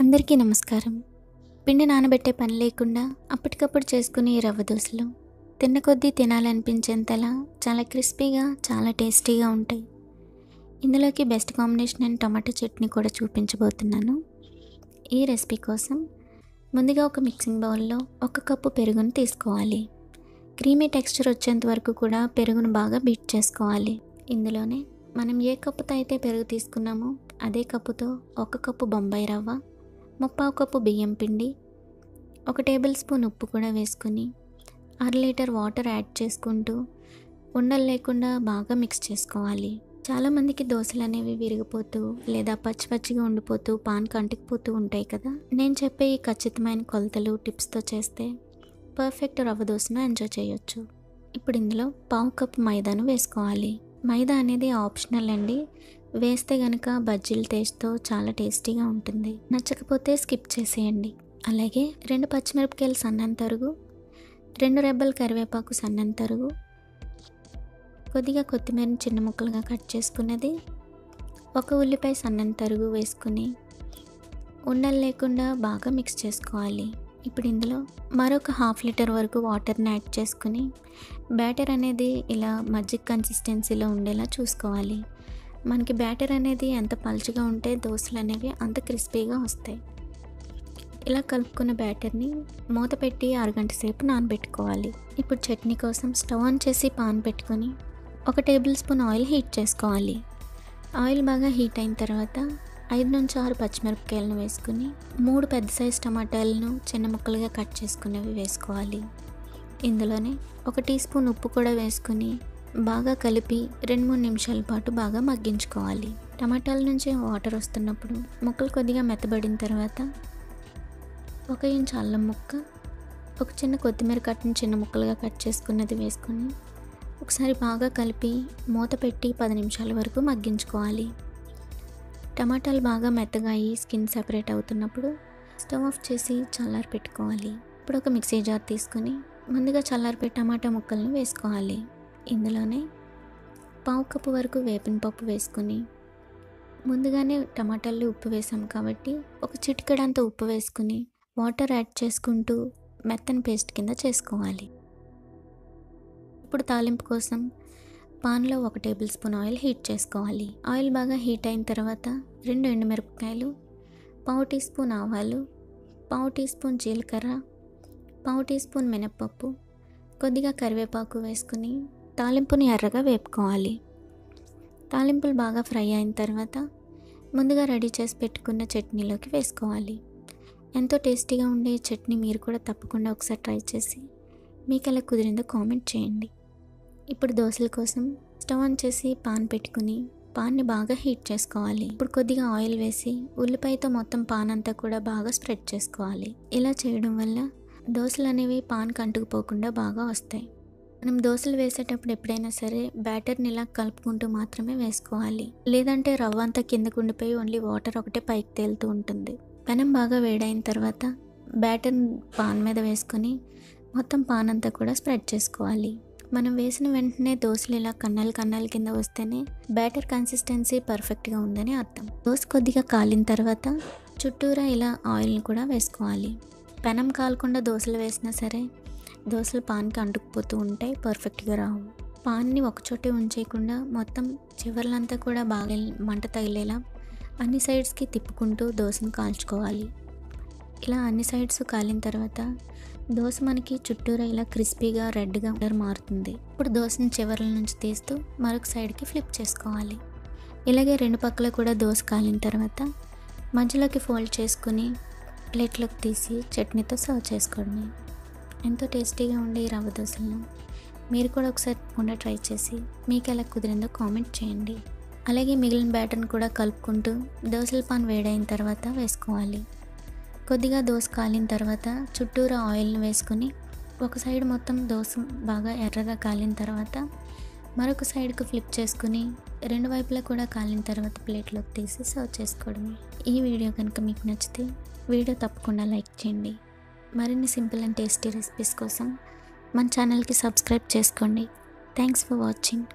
అందరికీ నమస్కారం. పిండి నానబెట్టే పని లేకుండా అప్పటికప్పుడు చేసుకునే ఈ రవ్వ దోసలు తిన్న కొద్దీ తినాలనిపించేంతలా చాలా క్రిస్పీగా, చాలా టేస్టీగా ఉంటాయి. ఇందులోకి best combination and tomato chutney కూడా చూపించబోతున్నాను. ఈ రెసిపీ కోసం ముందుగా ఒక మిక్సింగ్ బౌల్లో 1 కప్పు పెరుగును తీసుకోవాలి. క్రీమీ టెక్స్చర్ వచ్చేంత వరకు కూడా పెరుగును బాగా బీట్ చేసుకోవాలి. ఇందులోనే మనం ఏ కప్పుతో అయితే పెరుగు తీసుకున్నామో అదే కప్పుతో 1 కప్పు బొంబాయి రవ్వ, 1/4 కప్పు బియ్యం పిండి, 1 టేబుల్ స్పూన్ ఉప్పు కూడా వేసుకుని 1/2 లీటర్ వాటర్ యాడ్ చేసుకుంటూ ఉండలు లేకుండా బాగా మిక్స్ చేసుకోవాలి. చాలామందికి దోశలు అనేవి విరిగిపోతూ లేదా పచ్చి పచ్చిగా ఉండిపోతూ పాన్కి అంటుకుపోతూ ఉంటాయి కదా. నేను చెప్పే ఈ ఖచ్చితమైన కొలతలు టిప్స్తో చేస్తే పర్ఫెక్ట్ రవ్వ దోశను ఎంజాయ్ చేయొచ్చు. ఇప్పుడు ఇందులో 1/4 కప్పు మైదాను వేసుకోవాలి. మైదా అనేది ఆప్షనల్ అండి. వేస్తే కనుక బజ్జీల టేస్ట్తో చాలా టేస్టీగా ఉంటుంది. నచ్చకపోతే స్కిప్ చేసేయండి. అలాగే 2 పచ్చిమిరపకాయలు సన్నం తరుగు, 2 రెబ్బలు కరివేపాకు సన్నం తరుగు, కొద్దిగా కొత్తిమీరని చిన్న ముక్కలుగా కట్ చేసుకున్నది, 1 ఉల్లిపాయ సన్నం తరుగు వేసుకుని ఉండలు లేకుండా బాగా మిక్స్ చేసుకోవాలి. ఇప్పుడు ఇందులో మరొక 1/2 లీటర్ వరకు వాటర్ని యాడ్ చేసుకుని బ్యాటర్ అనేది ఇలా మజ్జిగ కన్సిస్టెన్సీలో ఉండేలా చూసుకోవాలి. మనకి బ్యాటర్ అనేది ఎంత పలుచగా ఉంటే దోశలు అనేవి అంత క్రిస్పీగా వస్తాయి. ఇలా కలుపుకున్న బ్యాటర్ని మూత పెట్టి 1 గంట సేపు నానబెట్టుకోవాలి. ఇప్పుడు చట్నీ కోసం స్టవ్ ఆన్ చేసి పాన్ పెట్టుకొని 1 టేబుల్ స్పూన్ ఆయిల్ హీట్ చేసుకోవాలి. ఆయిల్ బాగా హీట్ అయిన తర్వాత 5 నుంచి 6 పచ్చిమిరపకాయలను వేసుకుని 3 పెద్ద సైజు టమాటాలను చిన్న ముక్కలుగా కట్ చేసుకునేవి వేసుకోవాలి. ఇందులోనే 1 టీ స్పూన్ ఉప్పు కూడా వేసుకుని బాగా కలిపి 2-3 నిమిషాల పాటు బాగా మగ్గించుకోవాలి. టమాటాల నుంచి వాటర్ వస్తున్నప్పుడు ముక్కలు కొద్దిగా మెత్తబడిన తర్వాత 1 ఇంచ్ అల్లం ముక్క, 1 చిన్న కొత్తిమీర కట్టిన చిన్న ముక్కలుగా కట్ చేసుకున్నది వేసుకొని ఒకసారి బాగా కలిపి మూత పెట్టి 10 నిమిషాల వరకు మగ్గించుకోవాలి. టమాటాలు బాగా మెత్తగా అయ్యి స్కిన్ సెపరేట్ అవుతున్నప్పుడు స్టవ్ ఆఫ్ చేసి చల్లారి పెట్టుకోవాలి. ఇప్పుడు ఒక మిక్సీ జార్ తీసుకొని ముందుగా చల్లారిపోయి టమాటా ముక్కలను వేసుకోవాలి. ఇందులోనే 1/4 కప్పు వరకు వేపిన పప్పు వేసుకుని ముందుగానే టమాటాల్లో ఉప్పు వేసాం కాబట్టి ఒక చిటికెడంత ఉప్పు వేసుకుని వాటర్ యాడ్ చేసుకుంటూ మెత్తని పేస్ట్ కింద చేసుకోవాలి. ఇప్పుడు తాలింపు కోసం పాన్లో 1 టేబుల్ స్పూన్ ఆయిల్ హీట్ చేసుకోవాలి. ఆయిల్ బాగా హీట్ అయిన తర్వాత 2 ఎండుమిరపకాయలు, 1/4 టీ స్పూన్ ఆవాలు, 1/4 టీ స్పూన్ జీలకర్ర, 1/4 టీ స్పూన్ మినప్పప్పు, కొద్దిగా కరివేపాకు వేసుకుని తాలింపుని ఎర్రగా వేపుకోవాలి. తాలింపులు బాగా ఫ్రై అయిన తర్వాత ముందుగా రెడీ చేసి పెట్టుకున్న చట్నీలోకి వేసుకోవాలి. ఎంతో టేస్టీగా ఉండే చట్నీ మీరు కూడా తప్పకుండా ఒకసారి ట్రై చేసి మీకు ఎలా కుదిరిందో కామెంట్ చేయండి. ఇప్పుడు దోశల కోసం స్టవ్ ఆన్ చేసి పాన్ పెట్టుకుని పాన్ని బాగా హీట్ చేసుకోవాలి. ఇప్పుడు కొద్దిగా ఆయిల్ వేసి ఉల్లిపాయతో మొత్తం పాన్ అంతా కూడా బాగా స్ప్రెడ్ చేసుకోవాలి. ఇలా చేయడం వల్ల దోశలు అనేవి పాన్కి అంటుకుపోకుండా బాగా వస్తాయి. మనం దోశలు వేసేటప్పుడు ఎప్పుడైనా సరే బ్యాటర్ని ఇలా కలుపుకుంటూ మాత్రమే వేసుకోవాలి. లేదంటే రవ్వ అంతా కిందకు ఉండిపోయి ఓన్లీ వాటర్ ఒకటే పైకి తేలుతూ ఉంటుంది. పెనం బాగా వేడైన తర్వాత బ్యాటర్ని పాన్ మీద వేసుకొని మొత్తం పాన్ అంతా కూడా స్ప్రెడ్ చేసుకోవాలి. మనం వేసిన వెంటనే దోశలు ఇలా కన్నాలు కింద వస్తేనే బ్యాటర్ కన్సిస్టెన్సీ పర్ఫెక్ట్గా ఉందని అర్థం. దోశ కొద్దిగా కాలిన తర్వాత చుట్టూరా ఇలా ఆయిల్ని కూడా వేసుకోవాలి. పెనం కాలకుండా దోశలు వేసినా సరే దోశలు పాన్కి అంటుకుపోతూ ఉంటాయి, పర్ఫెక్ట్గా రావు. పాన్ని ఒకచోటే ఉంచేయకుండా మొత్తం చివర్లంతా కూడా బాగా మంట తగిలేలా అన్ని సైడ్స్కి తిప్పుకుంటూ దోశను కాల్చుకోవాలి. ఇలా అన్ని సైడ్స్ కాలిన తర్వాత దోశ మనకి చుట్టూరా ఇలా క్రిస్పీగా రెడ్గా మారుతుంది. ఇప్పుడు దోశని చివర్ల నుంచి తీస్తూ మరొక సైడ్కి ఫ్లిప్ చేసుకోవాలి. ఇలాగే 2 పక్కల కూడా దోశ కాలిన తర్వాత మధ్యలోకి ఫోల్డ్ చేసుకుని ప్లేట్లోకి తీసి చట్నీతో సర్వ్ చేసుకోవడమే. ఎంతో టేస్టీగా ఉండే ఈ రవ్వ దోశలను మీరు కూడా ఒకసారి తప్పకుండా ట్రై చేసి మీకు ఎలా కుదిరిందో కామెంట్ చేయండి. అలాగే మిగిలిన బ్యాటర్ని కూడా కలుపుకుంటూ దోశల పాన్ వేడైన తర్వాత వేసుకోవాలి. కొద్దిగా దోశ కాలిన తర్వాత చుట్టూరా ఆయిల్ని వేసుకుని ఒక సైడ్ మొత్తం దోశ బాగా ఎర్రగా కాలిన తర్వాత మరొక సైడ్కి ఫ్లిప్ చేసుకుని 2 వైపులా కూడా కాలిన తర్వాత ప్లేట్లోకి తీసి సర్వ్ చేసుకోవడమే. ఈ వీడియో కనుక మీకు నచ్చితే వీడియో తప్పకుండా లైక్ చేయండి. మరిన్ని సింపుల్ అండ్ టేస్టీ రెసిపీస్ కోసం మన ఛానల్కి సబ్స్క్రైబ్ చేసుకోండి. Thanks for watching.